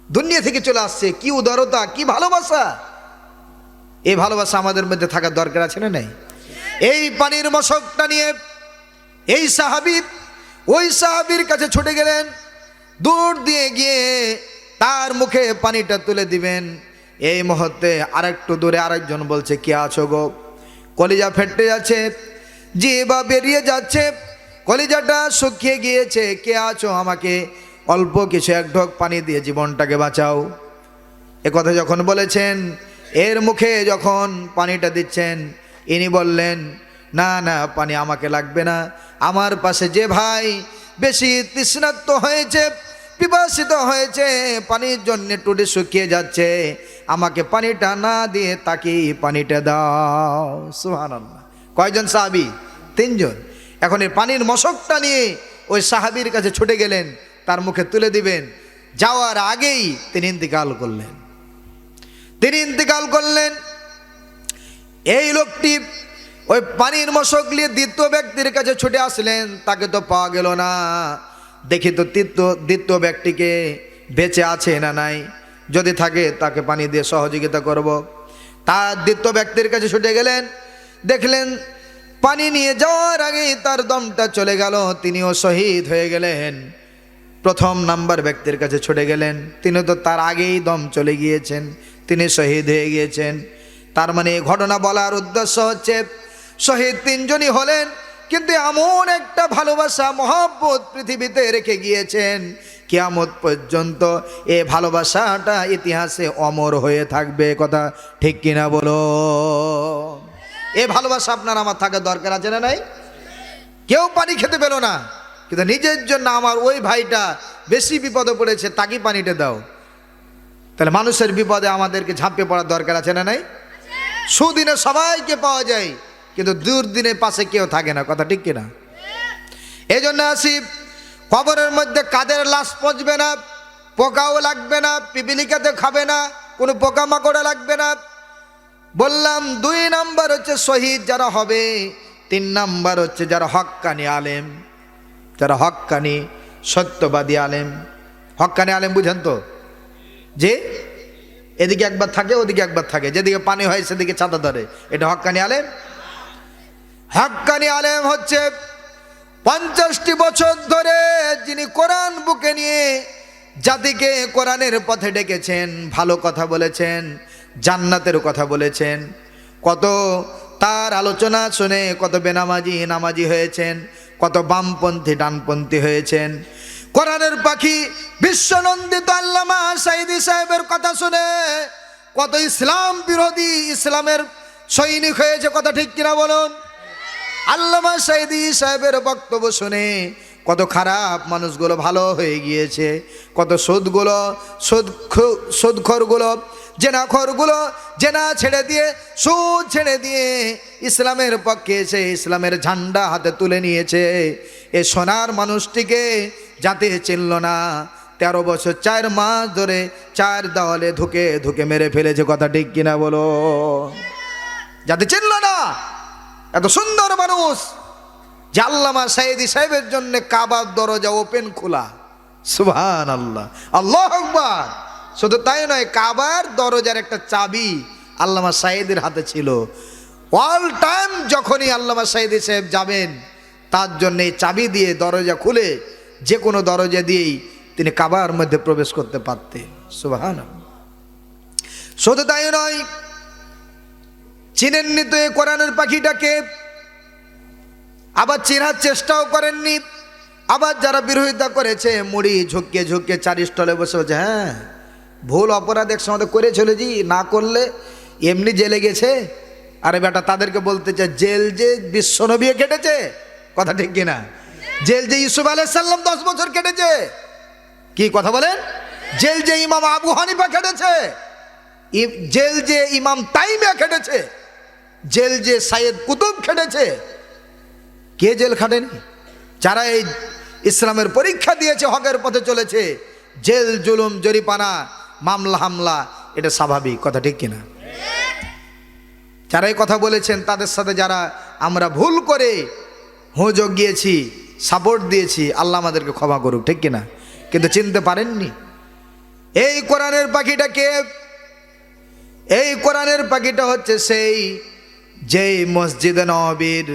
দুনিয়া থেকে চলে আসছে, কি উদারতা, কি ভালোবাসা। এই ভালোবাসা আমাদের মধ্যে থাকার দরকার আছে না নাই? এই পানির মশকটা নিয়ে এই সাহাবী ওই সাহাবীর কাছে ছুটে গেলেন, দূর দিয়ে গিয়ে তার মুখে পানিটা তুলে দিবেন। এই মুহূর্তে আরেকটু দূরে আরেকজন বলছে, কে আছো গো? কলিজা ফেটে যাচ্ছে, জিহ্বা বেরিয়ে যাচ্ছে, কলিজাটা শুকিয়ে গিয়েছে, কে আছো? আমাকে অল্প কিছু এক ঢোক পানি দিয়ে জীবনটাকে বাঁচাও। এ কথা যখন বলেছেন, এর মুখে যখন পানিটা দিচ্ছেন, ইনি বললেন, না না, পানি আমাকে লাগবে না। আমার পাশে যে ভাই বেশি তৃষ্ণার্ত হয়েছে, পিপাসিত হয়েছে, পানির জন্য টুটে শুকিয়ে যাচ্ছে, আমাকে পানিটা না দিয়ে তাকে পানিটা দাও। সুবহানাল্লাহ। কয়জন সাহাবী? 3 জন। এখন এই পানির মশকটা নিয়ে ওই সাহাবীর কাছে ছুটে গেলেন, তার মুখে তুলে দিবেন। যাওয়ার আগেই তিনি ইন্তিকাল করলেন। এই লোকটি ওই পানির মশক নিয়ে দ্বিতীয় ব্যক্তির কাছে ছুটে আসলেন, তাকে তো পাওয়া গেল না। দেখি তো দ্বিতীয় ব্যক্তিকে বেঁচে আছে না নাই, যদি থাকে তাকে পানি দিয়ে সহযোগিতা করব। তার দ্বিতীয় ব্যক্তির কাছে ছুটে গেলেন, দেখলেন পানি নিয়ে যাওয়ার আগেই তার দমটা চলে গেল, তিনিও শহীদ হয়ে গেলেন। প্রথম নাম্বার ব্যক্তির কাছে ছুটে গেলেন, তিনি তো তার আগেই দম চলে গিয়েছেন, তিনি শহীদ হয়ে গিয়েছেন। তার মানে ঘটনা বলার উদ্দেশ্য হচ্ছে, শহীদ 3 জনই হলেন, কিন্তু এমন একটা ভালোবাসা মহব্বত পৃথিবীতে রেখে গিয়েছেন, কিয়ামত পর্যন্ত এই ভালোবাসাটা ইতিহাসে অমর হয়ে থাকবে। কথা ঠিক কিনা বলো? এই ভালোবাসা আপনার আমার থাকার দরকার আছে না নাই? কেউ পানি খেতে পেল না, কিন্তু নিজের জন্য আমার ওই ভাইটা বেশি বিপদে পড়েছে, তাকে পানিটা দাও। তাহলে মানুষের বিপদে আমাদেরকে ঝাঁপিয়ে পড়ার দরকার আছে না নাই? সুদিনে সবাইকে পাওয়া যায়, কিন্তু দুর্দিনে পাশে কেউ থাকে না। কথা ঠিক কিনা? এই জন্য আসি, কবরের মধ্যে কাদের লাশ পচবে না, পোকাও লাগবে না, পিপিলিকাতে খাবে না, কোনো পোকামাকড় লাগবে না। বললাম 2 নাম্বার হচ্ছে শহীদ যারা হবে, 3 নাম্বার হচ্ছে যারা হক্কানি আলেম, যারা হক্কানি সত্যবাদী আলেম। হক্কানি আলেম বুঝেন তো? যে এদিকে একবার থাকে, ওদিকে একবার থাকে, যেদিকে পানি হয় সেদিকে ছাতা ধরে, এটা হক্কানি আলেম। হক্কানি আলেম হচ্ছে 50টি বছর ধরে যিনি কোরআন বুকে নিয়ে জাতিকে কোরআনের পথে ডেকেছেন, ভালো কথা বলেছেন, জান্নাতের কথা বলেছেন। কত তার আলোচনা শুনে কত বেনামাজি নামাজি হয়েছেন, কত বামপন্থী ডানপন্থী হয়েছেন। কোরআনের পাখি বিশ্বনন্দিত আল্লামা সাঈদী সাহেবের কথা শুনে কত ইসলাম বিরোধী ইসলামের সৈনিক হয়েছে। কথা ঠিক কিনা বলুন? আল্লামা সাঈদী সাহেবের বক্তব্য শুনে কত খারাপ মানুষগুলো ভালো হয়ে গিয়েছে, কত সুদখোরগুলো, জেনাখোরগুলো জেনা ছেড়ে দিয়ে, সুদ ছেড়ে দিয়ে ইসলামের পক্ষে এসে ইসলামের ঝান্ডা হাতে তুলে নিয়েছে। এ সোনার মানুষটিকে জাতি চিনল না। 13 বছর 4 মাস ধরে 4 দেওয়ালে ধুকে ধুকে মেরে ফেলেছে। কথা ঠিক কিনা বলো? জাতি চিনল না। এত সুন্দর মানুষ যে আল্লামা সাঈদী সাহেবের জন্য কাবার দরজা ওপেন খোলা। সুবহানাল্লাহ, আল্লাহু আকবার। শুধু তাই নয়, কাবার দরজার একটা চাবি আল্লামা সাঈদীর হাতে ছিল। অল টাইম যখনই আল্লামা সাঈদী সাহেব যাবেন, তার জন্য এই চাবি দিয়ে দরজা খুলে যে কোনো দরজা দিয়েই তিনি কাবার মধ্যে প্রবেশ করতে পারতেন। সুবহানাল্লাহ। শুধু তাই নয়, চিনেননি তো এই কোরআনের পাখিটাকে, আবার চেনার চেষ্টাও করেননি। আবার যারা বিরোধিতা করেছে, মুড়ি ঝুঁকিয়ে ঝুঁকিয়ে 4 স্টলে বসে বলছে, হ্যাঁ ভুল অপরাধ এক সময় করে চলেছি, না করলে এমনি জেলে গেছে। আরে বেটা, তাদেরকে বলতে চায় জেল যে বিশ্বনবী কেটেছে। কথা ঠিক কিনা? জেল যে ইউসুফ আলাইহিস সালাম 10 বছর কেটেছে। কি কথা বলেন? জেল যে ইমাম আবু হানিফা কেটেছে, জেল যে ইমাম তাইমিয়া কেটেছে, জেল যে সাইয়েদ কুতুব খেটেছে। কে জেল খাটেনি? যারা এই ইসলামের পরীক্ষা দিয়েছে, হকের পথে চলেছে। জেল জুলুম জরিপানা মামলা হামলা এটা স্বাভাবিক। কথা ঠিক কিনা? যারা এই কথা বলেছেন তাদের সাথে যারা আমরা ভুল করে হুজুগ গিয়েছি, সাপোর্ট দিয়েছি, আল্লাহ আমাদেরকে ক্ষমা করুক, ঠিক কিনা? কিন্তু চিনতে পারেননি এই কোরআনের পাখিটা কে? এই কোরআনের পাখিটা হচ্ছে সেই যেই মসজিদে নববীর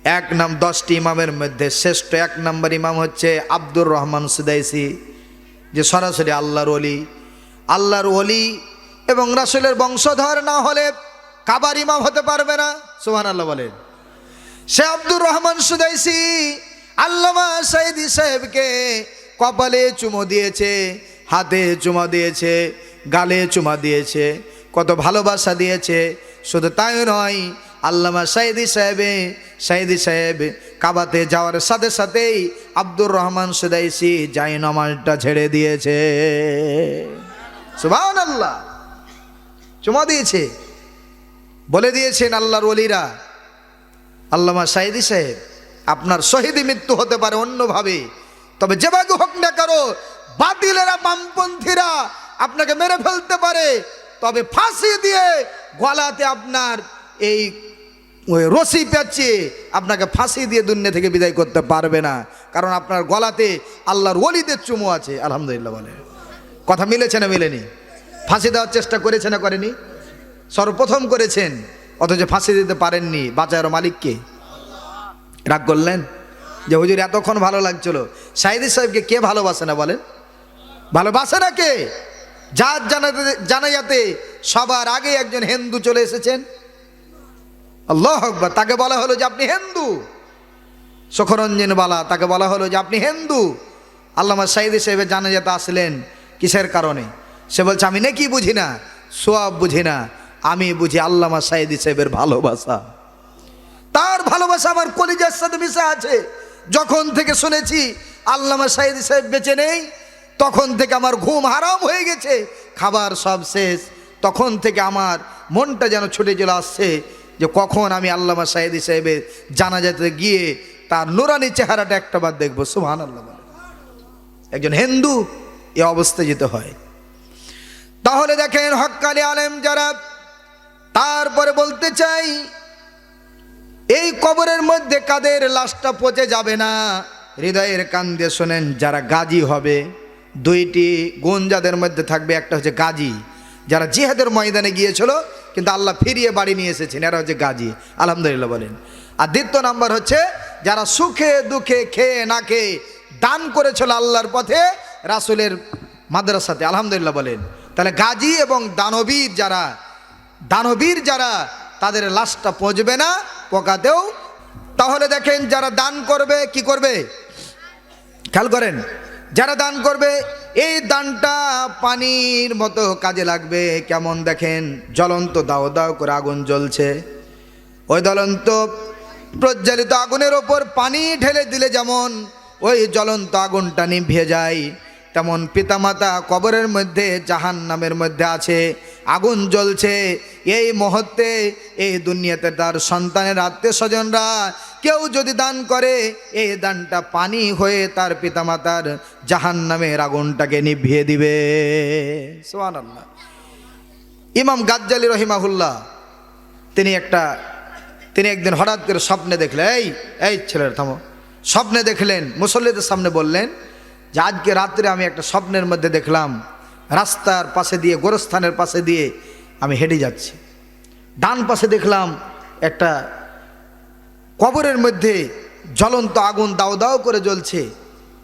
10টি ইমামের মধ্যে শ্রেষ্ঠ 1 নম্বর ইমাম হচ্ছে আব্দুর রহমান সুদাইসি, যে সরাসরি আল্লাহর ওলি এবং রাসূলের বংশধর না হলে কাবার ইমাম হতে পারবে না। সুবহানাল্লাহ বলেন। সে আব্দুর রহমান সুদাইসি আল্লামা সাইদি সাহেবকে কপালে চুমো দিয়েছে, হাতে চুমা দিয়েছে, গালে চুমা দিয়েছে, কত ভালোবাসা দিয়েছে। শুধু তাই নয়, আল্লামা সাইদি সাহেব কাবাতে যাওয়ার সাথে সাথেই আব্দুর রহমান সুদাইসি জায়নামাজটা ছেড়ে দিয়েছে। সুবহানাল্লাহ, চুমা দিয়েছে। বলে দিয়েছেন আল্লাহর ওলিরা, আল্লামা সাইদি সাহেব আপনার শহীদি মৃত্যু হতে পারে অন্যভাবে, তবে যেভাবে হোক না কারো বাতিলেরা বামপন্থীরা আপনাকে মেরে ফেলতে পারে, তবে ফাঁসি দিয়ে গলাতে আপনার এই রশি পেঁচিয়ে আপনাকে ফাঁসি দিয়ে দুনিয়া থেকে বিদায় করতে পারবে না, কারণ আপনার গলাতে আল্লাহর ওলিদের চুমু আছে। আলহামদুলিল্লাহ বলে। কথা মিলেছে না মিলেনি? ফাঁসি দেওয়ার চেষ্টা করেছে না করেনি? সর্বপ্রথম করেছেন, অথচ ফাঁসি দিতে পারেননি। বাঁচার মালিককে রাগ করলেন যে হুজুর এতক্ষণ ভালো লাগছিল, সাইদি সাহেবকে কে ভালোবাসে না বলেন? ভালোবাসে না কে? যার জানাজাতে সবার আগে একজন হিন্দু চলে এসেছেন, আল্লাহু আকবার, তাকে বলা হলো যে আপনি হিন্দু। শখরঞ্জন বালা, তাকে বলা হলো যে আপনি হিন্দু। আল্লামা সাইদি সাহেবের জানাজাতে আসলেন কিসের কারণে? সে বলছে আমি নাকি বুঝি না, সোয়াব বুঝি না, আমি বুঝি আল্লামা সাইদি সাহেবের ভালোবাসা। তার ভালোবাসা আমার কলিজার সাথে মিশে আছে। যখন থেকে শুনেছি আল্লামা সাইদি সাহেব বেঁচে নেই, তখন থেকে আমার ঘুম হারাম হয়ে গেছে, খাবার সব শেষ। তখন থেকে আমার মনটা যেন ছুটে চলে আসছে যে কখন আমি আল্লামা সাইদি সাহেবের জানাজাতে গিয়ে তার নুরানি চেহারাটা একটাবার দেখবো। সুবহানাল্লাহ। একজন হিন্দু এ অবস্থায় যেতে হয়। তাহলে দেখেন হক্কানি আলেম যারা, তারপরে বলতে চাই এই কবরের মধ্যে কাদের লাশটা পচে যাবে না, হৃদয়ের কান দিয়ে শোনেন, যারা গাজী হবে 2টি গুণ যাদের মধ্যে থাকবে। একটা হচ্ছে গাজী, যারা জিহাদের ময়দানে গিয়েছিল কিন্তু আল্লাহ ফিরিয়ে বাড়ি নিয়ে এসেছেন, এরা হচ্ছে গাজী। আলহামদুলিল্লাহ বলেন। আর দ্বিতীয় নাম্বার হচ্ছে যারা সুখে দুঃখে খেয়ে না খেয়ে দান করেছিল আল্লাহর পথে, রাসূলের মাদ্রাসাতে। আলহামদুলিল্লাহ বলেন। তাহলে গাজী এবং দানবীর যারা তাদের লাশটা পচবে না পোকাতেও। তাহলে দেখেন যারা দান করবে কি করবে, খেয়াল করেন, যারা দান করবে এই দানটা পানির মতো কাজে লাগবে। কেমন দেখেন, জ্বলন্ত দাও দাও করে আগুন জ্বলছে, ওই জ্বলন্ত প্রজ্বালিত আগুনের ওপর পানি ঢেলে দিলে যেমন ওই জ্বলন্ত আগুনটা নিভিয়ে যায়, তেমন পিতামাতা কবরের মধ্যে জাহান্নামের মধ্যে আছে, আগুন জ্বলছে। এই মুহূর্তে এই দুনিয়াতে তার সন্তানের আত্মীয় স্বজনরা কেউ যদি দান করে, এই দানটা পানি হয়ে তার পিতামাতার জাহান্নামের আগুনটাকে নিভিয়ে দিবে। সুবহানাল্লাহ। ইমাম গাজ্জালি রহিমাহুল্লাহ তিনি একদিন হঠাৎ করে স্বপ্নে দেখলেন, এই ছেলের থামো, স্বপ্নে দেখলেন, মুসল্লিদের সামনে বললেন যে আজকে রাত্রে আমি একটা স্বপ্নের মধ্যে দেখলাম রাস্তার পাশে দিয়ে, গোরস্থানের পাশে দিয়ে আমি হেঁটে যাচ্ছি, ডান পাশে দেখলাম একটা কবরের মধ্যে জ্বলন্ত আগুন দাও দাও করে জ্বলছে,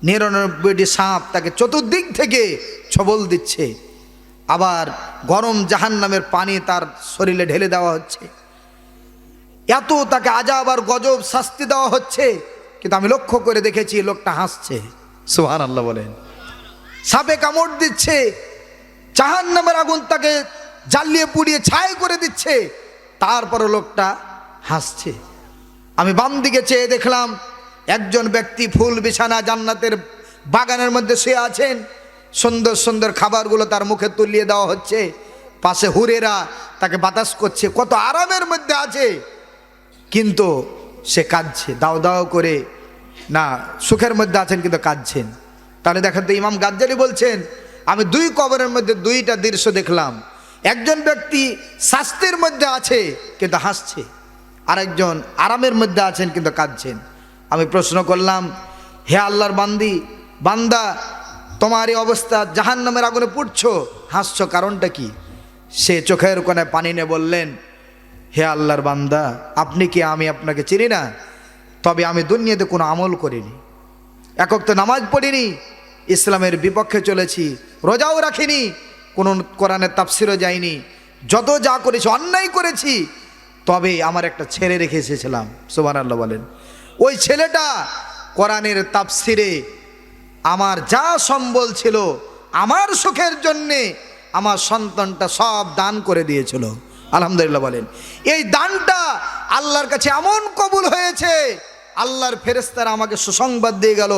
99টি সাপ তাকে চতুর্দিক থেকে ছবল দিচ্ছে, আবার গরম জাহান্নামের পানি তার শরীরে ঢেলে দেওয়া হচ্ছে, এত তাকে আযাব আর গজব শাস্তি দেওয়া হচ্ছে। কিন্তু আমি লক্ষ্য করে দেখেছি লোকটা হাসছে। সুবহানাল্লাহ বলেন। সাপে কামড় দিচ্ছে, জাহান্নামের আগুন তাকে জ্বালিয়ে পুড়িয়ে ছাই করে দিচ্ছে, তারপরও লোকটা হাসছে। আমি বাম দিকে চেয়ে দেখলাম একজন ব্যক্তি ফুল বিছানা জান্নাতের বাগানের মধ্যে শুয়ে আছেন, সুন্দর সুন্দর খাবারগুলো তার মুখে তুলিয়ে দেওয়া হচ্ছে, পাশে হুরেরা তাকে বাতাস করছে, কত আরামের মধ্যে আছে, কিন্তু সে কাঁদছে দাও দাও করে। না, সুখের মধ্যে আছেন কিন্তু কাঁদছেন। তাহলে দেখেন তো, ইমাম গাজ্জালি বলছেন আমি 2 কবরের মধ্যে 2টা দৃশ্য দেখলাম। একজন ব্যক্তি শাস্তির মধ্যে আছে কিন্তু হাসছে, আরেকজন আরামের মধ্যে আছেন কিন্তু কাঁদছেন। আমি প্রশ্ন করলাম, হে আল্লাহর বান্দা, তোমার এই অবস্থা, জাহান্নামের আগুনে পুড়ছো, হাসছো, কারণটা কি? সে চোখের কোণে পানি নিয়ে বললেন, হে আল্লাহর বান্দা, আপনি কি আমি আপনাকে চিনি না? তবে আমি দুনিয়াতে কোনো আমল করিনি, একক তো নামাজ পড়িনি, ইসলামের বিপক্ষে চলেছি, রোজাও রাখিনি, কোনো কোরআনের তাফসিরও যাইনি, যত যা করেছি অন্যায় করেছি। তবে আমার একটা ছেলে রেখে এসেছিলাম, সুবহানাল্লাহ বলেন। ওই ছেলেটা কোরআনের তাফসিরে আমার যা সম্বল ছিল, আমার সুখের জন্যে আমার সন্তানটা সব দান করে দিয়েছিল। আলহামদুলিল্লাহ বলেন। এই দানটা আল্লাহর কাছে এমন কবুল হয়েছে, আল্লাহর ফেরেশতারা আমাকে সুসংবাদ দিয়ে গেল,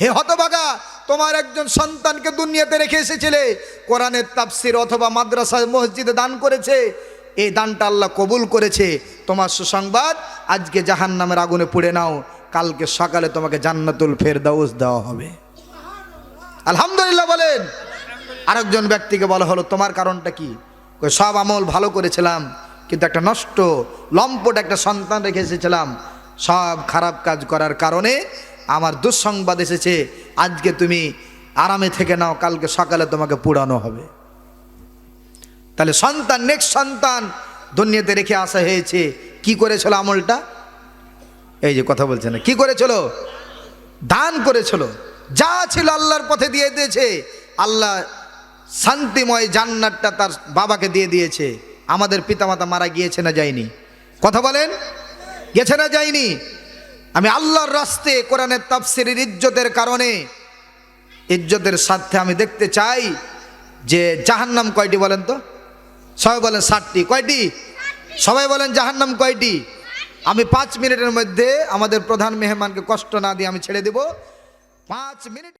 হে হতভাগা, তোমার একজন সন্তানকে দুনিয়াতে রেখে এসেছিলে, কোরআনের তাফসির অথবা মাদ্রাসা মসজিদে দান করেছে, এই দানটা আল্লাহ কবুল করেছে। তোমার সুসংবাদ, আজকে জাহান্নামের আগুনে পুড়ে নাও, কালকে সকালে তোমাকে জান্নাতুল ফেরদাউস দেওয়া হবে। আলহামদুলিল্লাহ বলেন। আরেকজন ব্যক্তিকে বলা হলো, তোমার কারণটা কি? সব আমল ভালো করেছিলাম, কিন্তু একটা নষ্ট লম্পট একটা সন্তান রেখে এসেছিলাম, সব খারাপ কাজ করার কারণে আমার দুঃসংবাদ এসেছে, আজকে তুমি আরামে থেকে নাও, কালকে সকালে তোমাকে পুড়ানো হবে। তাহলে সন্তান, নেক্সট সন্তান দুনিয়াতে রেখে আসা হয়েছে, কি করেছিল আমলটা? এই যে কথা বলছে না, কি করেছিল? দান করেছিল, যা ছিল আল্লাহর পথে দিয়ে দিয়েছে। আল্লাহ শান্তিময় জান্নাতটা তার বাবাকে দিয়ে দিয়েছে। আমাদের পিতামাতা মারা গিয়েছে না যায়নি? কথা বলেন, গেছে না যায়নি? আমি আল্লাহর রাস্তে কোরআনের তাফসিরের ইজ্জতের কারণে, ইজ্জতের সাথে আমি দেখতে চাই যে জাহান্নাম কয়টি বলেন তো? সবাই বলেন 7টি। কয়টি? সবাই বলেন জাহান্নাম কয়টি? আমি 5 মিনিটের মধ্যে আমাদের প্রধান মেহমানকে কষ্ট না দিয়ে আমি ছেড়ে দেব। 5 মিনিট।